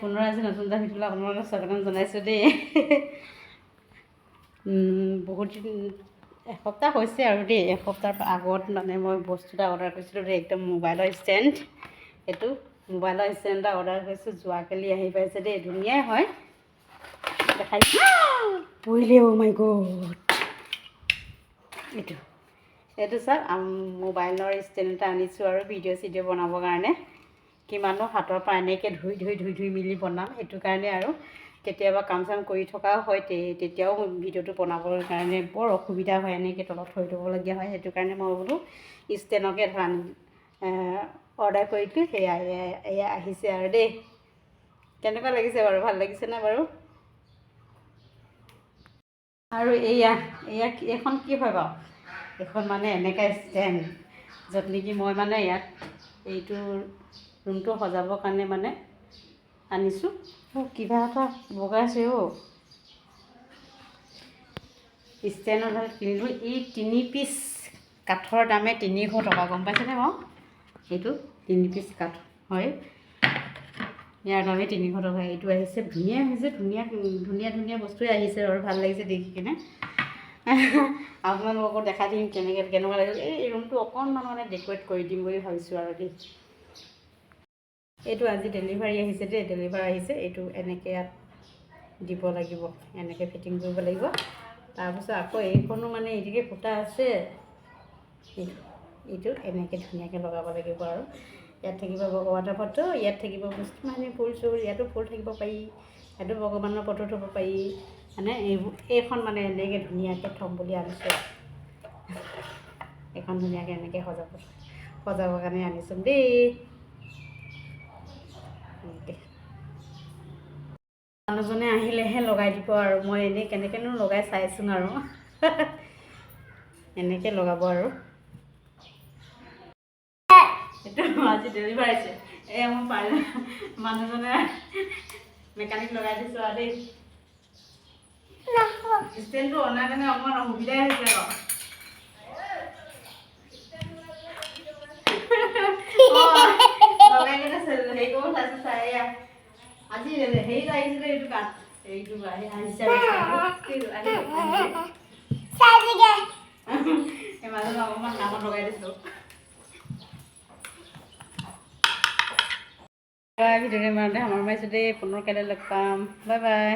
পুনৰ আজি নতুন এটা ভিডিঅ'লৈ আপোনালোকক স্বাগতম জনাইছোঁ দেই। বহুত দিন এসপ্তাহ হৈছে আৰু দেই। এসপ্তাহৰ আগত মানে মই বস্তু এটা অৰ্ডাৰ কৰিছিলোঁ দেই, একদম মোবাইলৰ ষ্টেণ্ড। এইটো মোবাইলৰ ষ্টেণ্ড এটা অৰ্ডাৰ কৰিছোঁ, যোৱাকালি আহি পাইছে দেই। ধুনীয়াই হয়, দেখাই পৰিলে। অ' মাই গড, এইটো চাওক, মোবাইলৰ ষ্টেণ্ড এটা আনিছোঁ আৰু ভিডিঅ' চিডিঅ' বনাবৰ কাৰণে। কিমানো হাতৰ পৰা এনেকৈ ধুই মেলি বনাম, সেইটো কাৰণে আৰু কেতিয়াবা কাম চাম কৰি থকাও হয়, তেতিয়াও ভিডিঅ'টো বনাবৰ কাৰণে বৰ অসুবিধা হয়, এনেকৈ তলত থৈ থ'বলগীয়া হয়। সেইটো কাৰণে মই বোলো ষ্টেণ্ডকে অৰ্ডাৰ কৰিলোঁ। এয়া আহিছে আৰু দেই। কেনেকুৱা লাগিছে বাৰু? ভাল লাগিছেনে বাৰু? আৰু এইখন কি হয় বাৰু? এইখন মানে এনেকৈ ষ্টেণ্ড, য'ত নেকি মই মানে ইয়াত এইটো ৰুমটো সজাবৰ কাৰণে মানে আনিছোঁ। কিবা এটা বগাইছে অ'। ষ্টেণ্ডত কিনিলোঁ। এই 3 পিচ কাঠৰ দামে 300 টকা, গম পাইছেনে বাৰু? এইটো 3 পিচ কাঠ হয়, ইয়াৰ দামে 300 টকা। এইটো আহিছে, ধুনীয়া হৈছে, ধুনীয়া বস্তুৱে আহিছে আৰু ভাল লাগিছে দেখি কিনে। আপোনালোককো দেখাই দিম কেনেকুৱা লাগিছে। এই ৰুমটো অকণমান মানে ডেক'ৰেট কৰি দিম বুলি ভাবিছোঁ আৰু দেই। এইটো আজি ডেলিভাৰী আহিছে দেই, এইটো এনেকৈ ইয়াত দিব লাগিব, এনেকৈ ফিটিং কৰিব লাগিব। তাৰপিছত আকৌ এইখনো মানে এইদিকে ফুটা আছে, এইটো এনেকৈ ধুনীয়াকৈ লগাব লাগিব। আৰু ইয়াত থাকিব ভগৱানৰ ফটো, ইয়াত থাকিব বস্তু মানে ফুল চুল, ইয়াতো ফুল থাকিব পাৰি, ইয়াতো ভগৱানৰ ফটো থ'ব পাৰি। মানে এইখন মানে এনেকৈ ধুনীয়াকৈ থ'ম বুলি আনিছোঁ। এইখন ধুনীয়াকৈ এনেকৈ সজাবৰ কাৰণে আনিছোঁ দেই। মানুহজনে আহিলেহে লগাই দিব আৰু মই এনেই কেনেকৈনো লগাই চাইছোং আৰু। এনেকৈ লগাব আৰু। এইটো আজি ডেলিভাৰ আহিছে। এয়া মোৰ মানুহজনে মেকানিক লগাই দিছোঁ আৰু দেই। ষ্টেণ্ডটো অনাৰ কাৰণে অকণমান অসুবিধাই হৈছে বাৰু। লগাই কিনে হেৰি কৰিব চাইছোঁ চাই। এয়া আজি হেৰিত আহিছিলে, এইটো কাঠ হেৰিটো আহিছে। এই মাজতে অকণমান কামত লগাই দিছোঁ। ভিডিঅ'টো ইমানতে সামৰণি মাৰিছোঁ দেই। পুনৰ কাইলৈ লগ পাম। Bye bye.